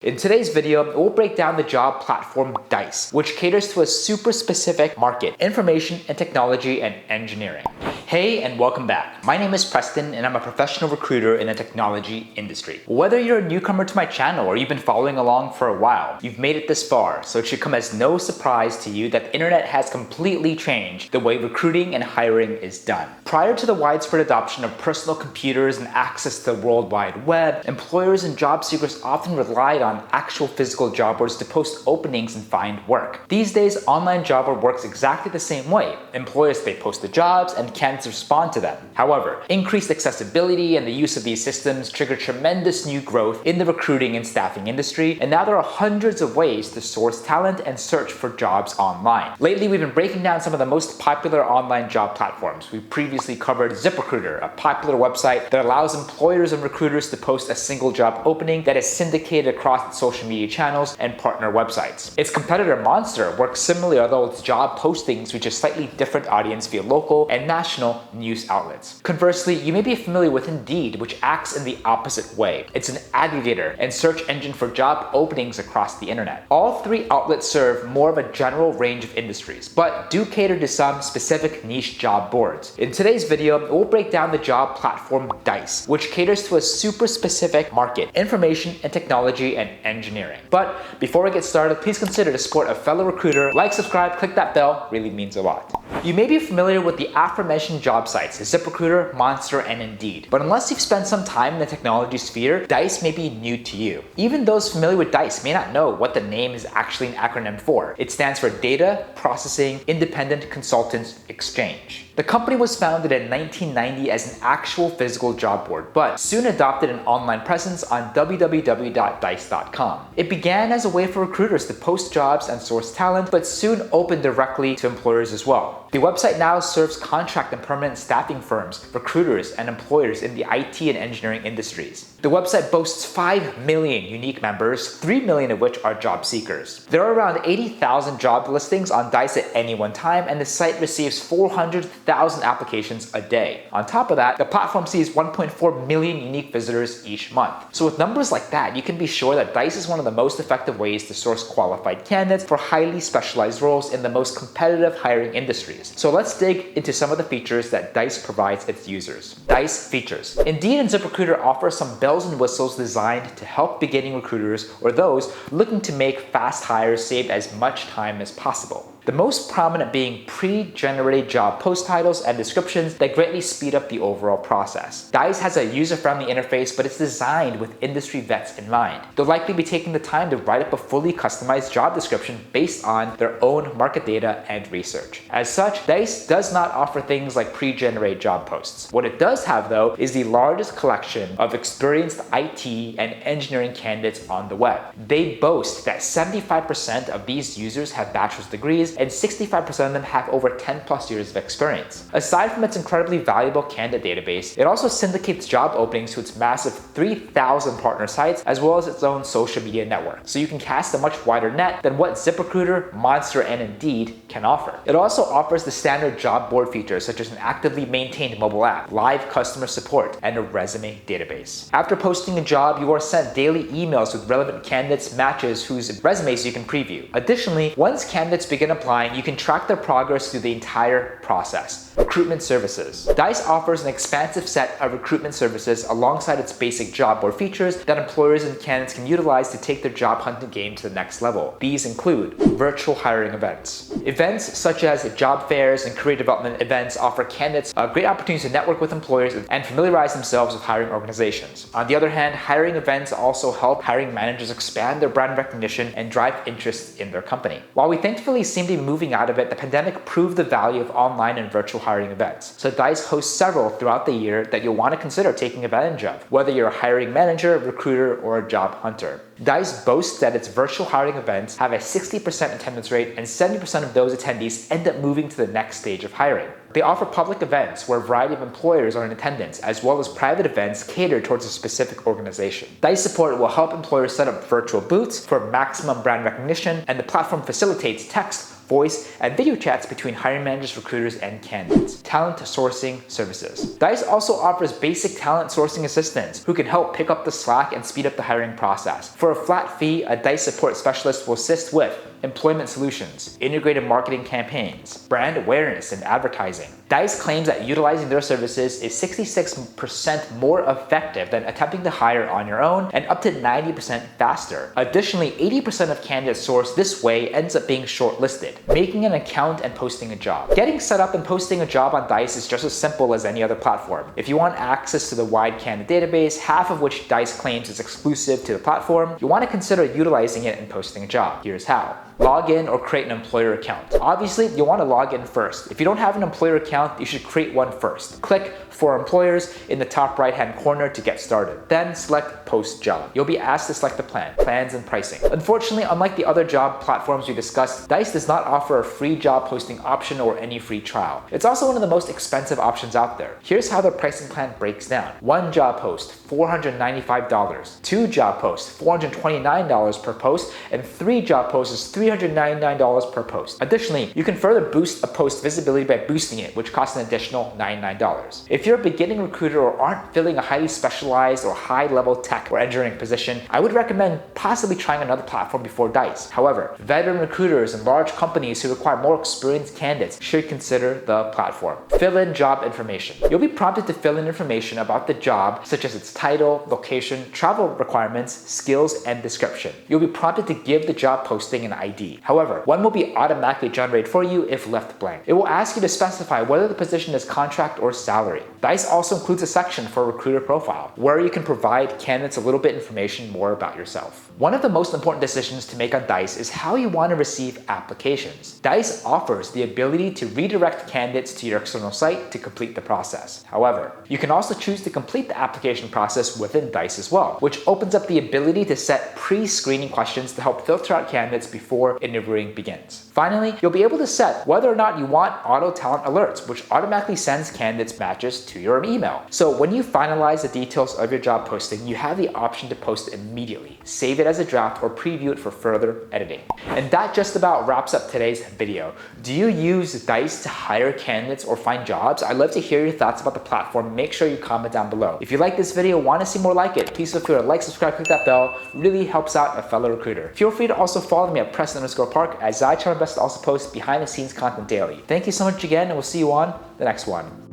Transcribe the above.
In today's video, we'll break down the job platform Dice, which caters to a super specific market: information and technology and engineering. Hey, and welcome back. My name is Preston, and I'm a professional recruiter in the technology industry. Whether you're a newcomer to my channel or you've been following along for a while, you've made it this far, so it should come as no surprise to you that the internet has completely changed the way recruiting and hiring is done. Prior to the widespread adoption of personal computers and access to the World Wide Web, employers and job seekers often relied on actual physical job boards to post openings and find work. These days, online job board works exactly the same way. Employers, they post the jobs and candidates respond to them. However, increased accessibility and the use of these systems triggered tremendous new growth in the recruiting and staffing industry, and now there are hundreds of ways to source talent and search for jobs online. Lately, we've been breaking down some of the most popular online job platforms. We previously covered ZipRecruiter, a popular website that allows employers and recruiters to post a single job opening that is syndicated across social media channels and partner websites. Its competitor Monster works similarly, although its job postings reach a slightly different audience via local and national news outlets. Conversely, you may be familiar with Indeed, which acts in the opposite way. It's an aggregator and search engine for job openings across the internet. All three outlets serve more of a general range of industries, but do cater to some specific niche job boards. In today's video, we'll break down the job platform Dice, which caters to a super specific market: information and technology and engineering. But before we get started, please consider to support a fellow recruiter. Like, subscribe, click that bell, really means a lot. You may be familiar with the aforementioned job sites: ZipRecruiter, Monster, and Indeed. But unless you've spent some time in the technology sphere, Dice may be new to you. Even those familiar with Dice may not know what the name is actually an acronym for. It stands for Data Processing Independent Consultants Exchange. The company was founded in 1990 as an actual physical job board, but soon adopted an online presence on www.dice.com. It began as a way for recruiters to post jobs and source talent, but soon opened directly to employers as well. The website now serves contract and permanent staffing firms, recruiters, and employers in the IT and engineering industries. The website boasts 5 million unique members, 3 million of which are job seekers. There are around 80,000 job listings on Dice at any one time, and the site receives 400,000 applications a day. On top of that, the platform sees 1.4 million unique visitors each month. So with numbers like that, you can be sure that Dice is one of the most effective ways to source qualified candidates for highly specialized roles in the most competitive hiring industries. So let's dig into some of the features that Dice provides its users. Dice features. Indeed and ZipRecruiter offer some bells and whistles designed to help beginning recruiters or those looking to make fast hires save as much time as possible. The most prominent being pre-generated job post titles and descriptions that greatly speed up the overall process. Dice has a user-friendly interface, but it's designed with industry vets in mind. They'll likely be taking the time to write up a fully customized job description based on their own market data and research. As such, Dice does not offer things like pre-generated job posts. What it does have, though, is the largest collection of experienced IT and engineering candidates on the web. They boast that 75% of these users have bachelor's degrees, and 65% of them have over 10 plus years of experience. Aside from its incredibly valuable candidate database, it also syndicates job openings to its massive 3,000 partner sites, as well as its own social media network. So you can cast a much wider net than what ZipRecruiter, Monster, and Indeed can offer. It also offers the standard job board features such as an actively maintained mobile app, live customer support, and a resume database. After posting a job, you are sent daily emails with relevant candidates matches whose resumes you can preview. Additionally, once candidates begin applying, you can track their progress through the entire process. Recruitment Services. Dice offers an expansive set of recruitment services alongside its basic job board features that employers and candidates can utilize to take their job hunting game to the next level. These include virtual hiring events. Events such as job fairs and career development events offer candidates a great opportunity to network with employers and familiarize themselves with hiring organizations. On the other hand, hiring events also help hiring managers expand their brand recognition and drive interest in their company. While we thankfully seem to be moving out of it, the pandemic proved the value of online and virtual hiring events. So Dice hosts several throughout the year that you'll want to consider taking advantage of, whether you're a hiring manager, recruiter, or a job hunter. Dice boasts that its virtual hiring events have a 60% attendance rate, and 70% of those attendees end up moving to the next stage of hiring. They offer public events where a variety of employers are in attendance, as well as private events catered towards a specific organization. Dice support will help employers set up virtual booths for maximum brand recognition, and the platform facilitates text, voice, and video chats between hiring managers, recruiters, and candidates. Talent sourcing services. Dice also offers basic talent sourcing assistants who can help pick up the slack and speed up the hiring process. For a flat fee, a Dice support specialist will assist with employment solutions, integrated marketing campaigns, brand awareness, and advertising. Dice claims that utilizing their services is 66% more effective than attempting to hire on your own and up to 90% faster. Additionally, 80% of candidates sourced this way ends up being shortlisted, making an account and posting a job. Getting set up and posting a job on Dice is just as simple as any other platform. If you want access to the wide candidate database, half of which Dice claims is exclusive to the platform, you want to consider utilizing it and posting a job. Here's how. Log in or create an employer account. Obviously, you'll want to log in first. If you don't have an employer account, you should create one first. Click for employers in the top right-hand corner to get started. Then select Post Job. You'll be asked to select the plan, plans, and pricing. Unfortunately, unlike the other job platforms we discussed, Dice does not offer a free job posting option or any free trial. It's also one of the most expensive options out there. Here's how their pricing plan breaks down. One job post, $495. Two job posts, $429 per post, and three job posts is $399 per post. Additionally, you can further boost a post visibility by boosting it, which costs an additional $99. If you're a beginning recruiter or aren't filling a highly specialized or high-level tech or engineering position, I would recommend possibly trying another platform before Dice. However, veteran recruiters and large companies who require more experienced candidates should consider the platform. Fill in job information. You'll be prompted to fill in information about the job, such as its title, location, travel requirements, skills, and description. You'll be prompted to give the job posting an ID. However, one will be automatically generated for you if left blank. It will ask you to specify whether the position is contract or salary. Dice also includes a section for recruiter profile, where you can provide candidates a little bit information more about yourself. One of the most important decisions to make on Dice is how you want to receive applications. Dice offers the ability to redirect candidates to your external site to complete the process. However, you can also choose to complete the application process within Dice as well, which opens up the ability to set pre-screening questions to help filter out candidates before interviewing begins. Finally, you'll be able to set whether or not you want auto talent alerts, which automatically sends candidates matches to your email. So when you finalize the details of your job posting, you have the option to post it immediately, save it as a draft, or preview it for further editing. And that just about wraps up today's video. Do you use Dice to hire candidates or find jobs? I'd love to hear your thoughts about the platform. Make sure you comment down below. If you like this video, want to see more like it, please feel free to like, subscribe, click that bell. Really helps out a fellow recruiter. Feel free to also follow me at Preston_Park, as I try my best to also post behind the scenes content daily. Thank you so much again, and we'll see you on the next one.